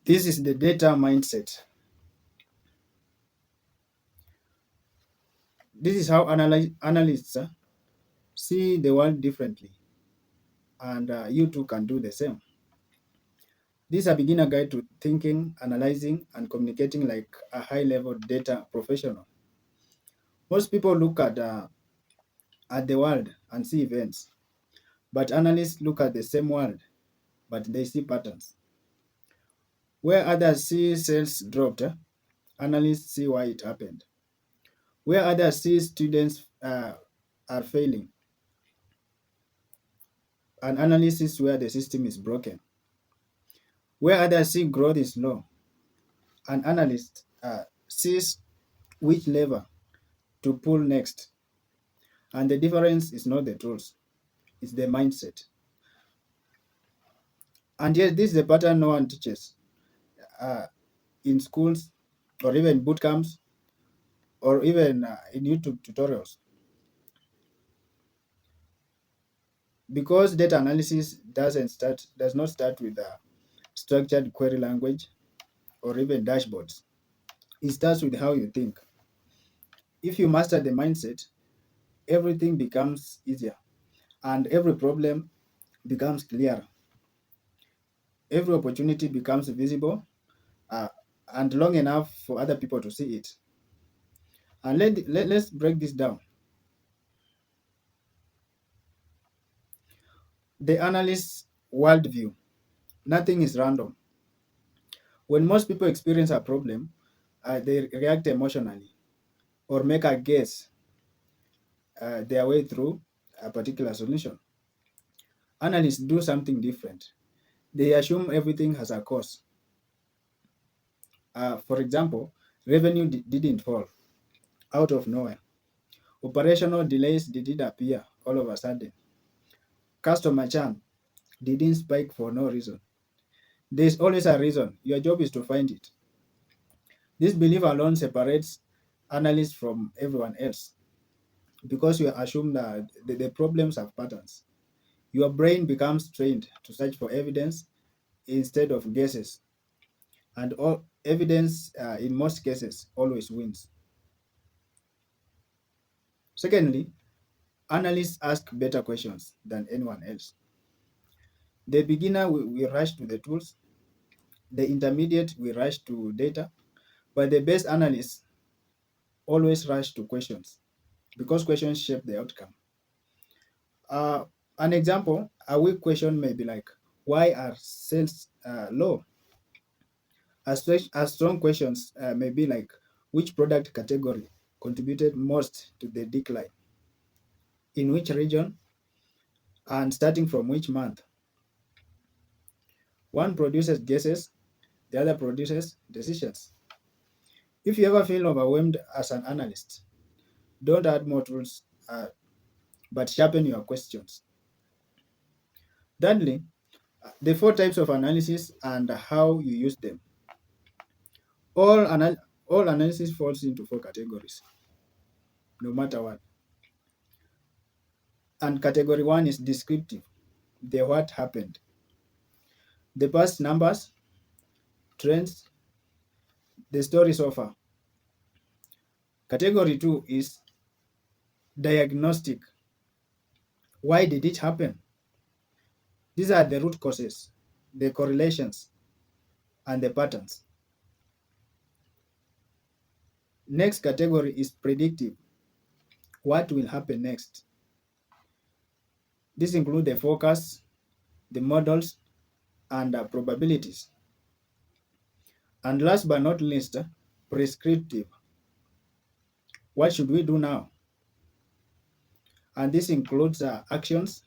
This is the data mindset. This is how analysts see the world differently, and you too can do the same. This is a beginner guide to thinking, analyzing, and communicating like a high-level data professional. Most people look at the world and see events, but analysts look at the same world, but they see patterns. Where others see sales dropped, analysts see why it happened. Where others see students are failing, an analysis where the system is broken. Where others see growth is low, an analyst sees which lever to pull next. And the difference is not the tools, it's the mindset. And yet, this is the pattern no one teaches uh, in schools or even boot camps or even in YouTube tutorials. Because data analysis does not start with a structured query language or even dashboards. It starts with how you think. If you master the mindset, everything becomes easier and every problem becomes clearer. Every opportunity becomes visible uh, and long enough for other people to see it. And let's break this down. The analyst's worldview. Nothing is random. When most people experience a problem, they react emotionally or make a guess their way through a particular solution. Analysts do something different. They assume everything has a cause. For example, revenue didn't fall out of nowhere. Operational delays didn't appear all of a sudden. Customer churn didn't spike for no reason. There's always a reason. Your job is to find it. This belief alone separates analysts from everyone else because you assume that the problems have patterns. Your brain becomes trained to search for evidence instead of guesses, and all evidence, in most cases, always wins. Secondly, analysts ask better questions than anyone else. The beginner will rush to the tools, the intermediate will rush to data, but the best analysts always rush to questions because questions shape the outcome. Uh, an example, a weak question may be like, why are sales low? A strong questions may be like, which product category contributed most to the decline? In which region? And starting from which month? One produces guesses, the other produces decisions. If you ever feel overwhelmed as an analyst, don't add more tools, but sharpen your questions. Thirdly, the four types of analysis and how you use them. All, all analysis falls into four categories, no matter what. And category one is descriptive, the what happened, the past numbers, trends, the story so far. Category two is diagnostic. Why did it happen? These are the root causes, the correlations, and the patterns. Next category is predictive. What will happen next? This includes the forecasts, the models, and probabilities. And last but not least, prescriptive. What should we do now? And this includes actions,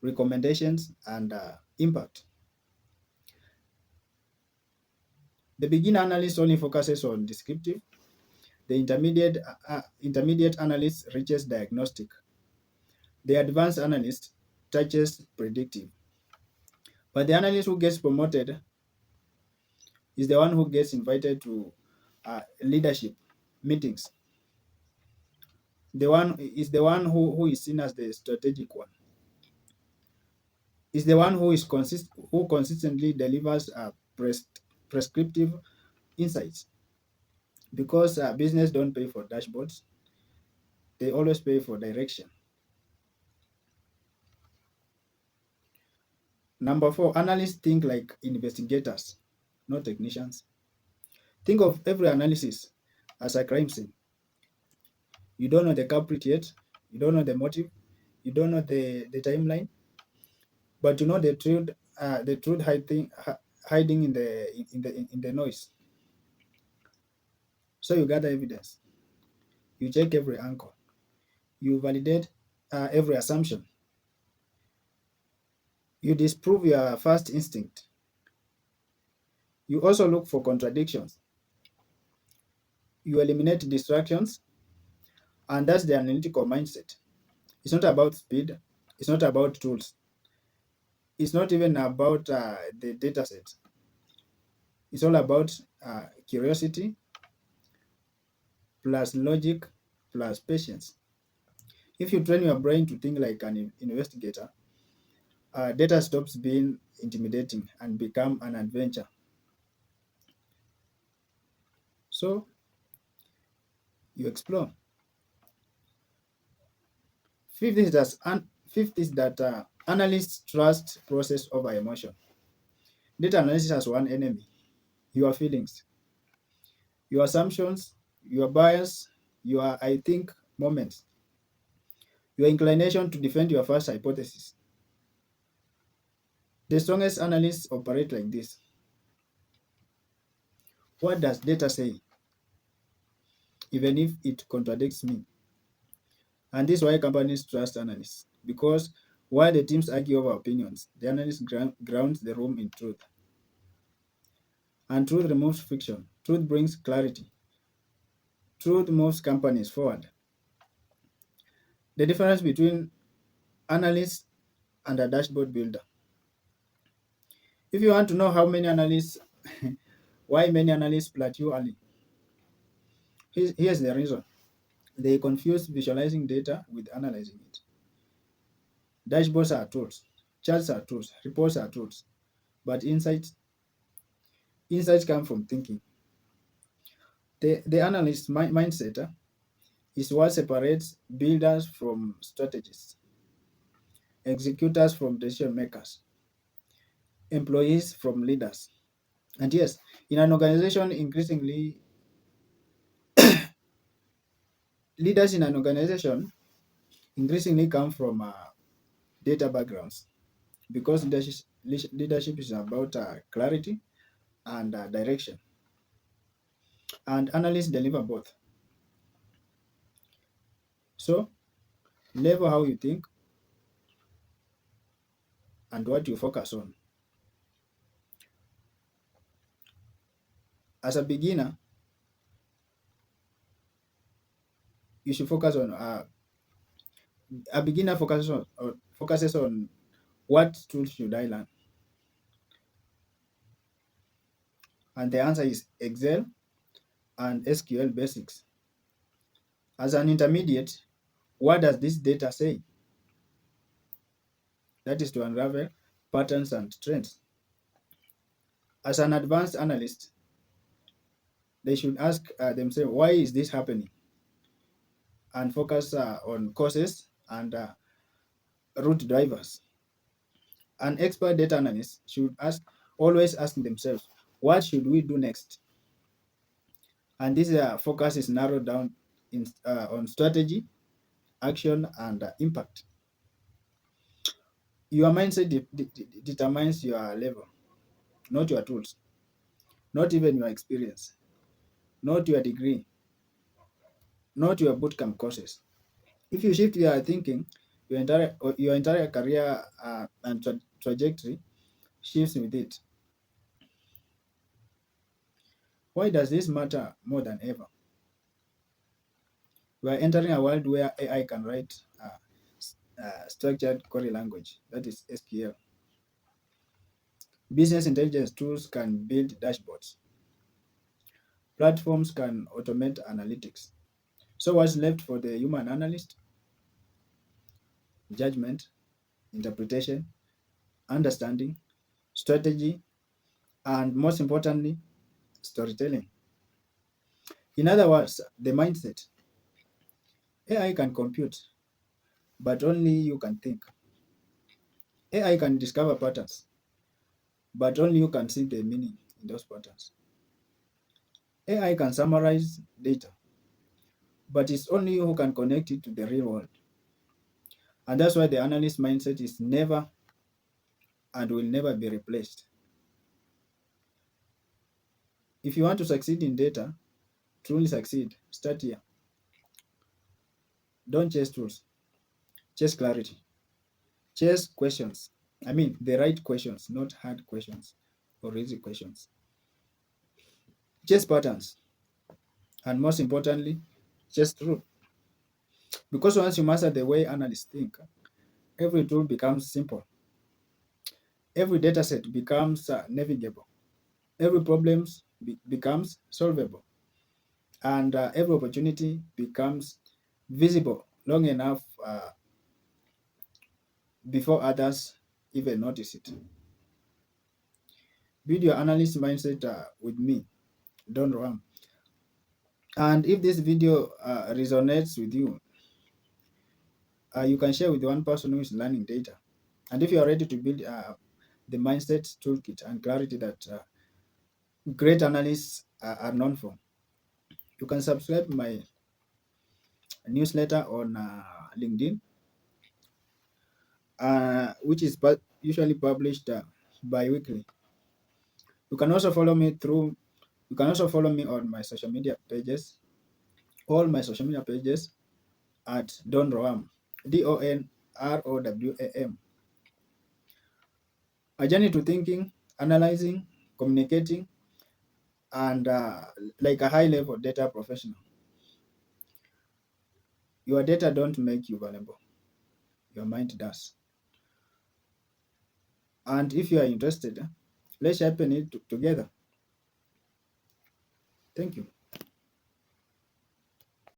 recommendations, and impact. The beginner analyst only focuses on descriptive. The intermediate analyst reaches diagnostic. The advanced analyst touches predictive. But the analyst who gets promoted is the one who gets invited to leadership meetings. The one who is seen as the strategic one. Is the one who consistently delivers prescriptive insights, because business don't pay for dashboards, they always pay for direction. Number four, analysts think like investigators, not technicians. Think of every analysis as a crime scene. You don't know the culprit yet, you don't know the motive, you don't know the timeline, but you know the truth hiding in the noise. So you gather evidence, you check every angle, you validate every assumption, you disprove your first instinct. You also look for contradictions, you eliminate distractions, and that's the analytical mindset. It's not about speed, it's not about tools, it's not even about the data set. It's all about curiosity plus logic plus patience. If you train your brain to think like an investigator, data stops being intimidating and become an adventure. So you explore. Fifth is that analysts trust process over emotion. Data analysis has one enemy: your feelings, your assumptions, your bias, your I think moments, your inclination to defend your first hypothesis. The strongest analysts operate like this. What does data say, even if it contradicts me? And this is why companies trust analysts. Because while the teams argue over opinions, the analyst grounds the room in truth. And truth removes friction. Truth brings clarity. Truth moves companies forward. The difference between analysts and a dashboard builder. If you want to know how many analysts, why many analysts plateau early, here's the reason. They confuse visualizing data with analyzing it. Dashboards are tools, charts are tools, reports are tools, but insights come from thinking. The analyst mindset is what separates builders from strategists, executors from decision makers, employees from leaders. And yes, in an organization, increasingly, leaders in an organization increasingly come from data backgrounds, because leadership is about clarity and direction. And analysts deliver both. So, level how you think and what you focus on. As a beginner, you should focus on a beginner focuses on what tools should I learn, and the answer is Excel and SQL basics. As an intermediate, what does this data say? That is to unravel patterns and trends. As an advanced analyst, they should ask themselves, why is this happening? And focus on causes and root drivers. An expert data analyst should always ask themselves, what should we do next? And this focus is narrowed down on strategy, action, and impact. Your mindset determines your level, not your tools, not even your experience, not your degree, not your bootcamp courses. If you shift your thinking, your entire career and trajectory shifts with it. Why does this matter more than ever? We are entering a world where AI can write structured query language, that is SQL. Business intelligence tools can build dashboards. Platforms can automate analytics. So what's left for the human analyst? Judgment, interpretation, understanding, strategy, and most importantly, storytelling. In other words, the mindset. AI can compute, but only you can think. AI can discover patterns, but only you can see the meaning in those patterns. AI can summarize data, but it's only you who can connect it to the real world. And that's why the analyst mindset is never and will never be replaced. If you want to succeed in data, truly succeed, start here. Don't chase tools, chase clarity, chase questions. I mean, the right questions, not hard questions or easy questions. Chase patterns, and most importantly, chase truth. Because once you master the way analysts think, every tool becomes simple, every dataset becomes navigable, every problem becomes solvable, and every opportunity becomes visible long enough before others even notice it. Build your analyst mindset with me, Don Ram. And if this video resonates with you, you can share with one person who is learning data. And if you are ready to build the mindset toolkit and clarity that great analysts are known for, you can subscribe to my newsletter on LinkedIn, which is usually published bi-weekly. You can also follow me through. You can also follow me on my social media pages. All my social media pages at Don Roam, DONROWAM. A journey to thinking, analyzing, communicating, and like a high-level data professional. Your data don't make you valuable. Your mind does. And if you are interested, let's sharpen it together. Thank you.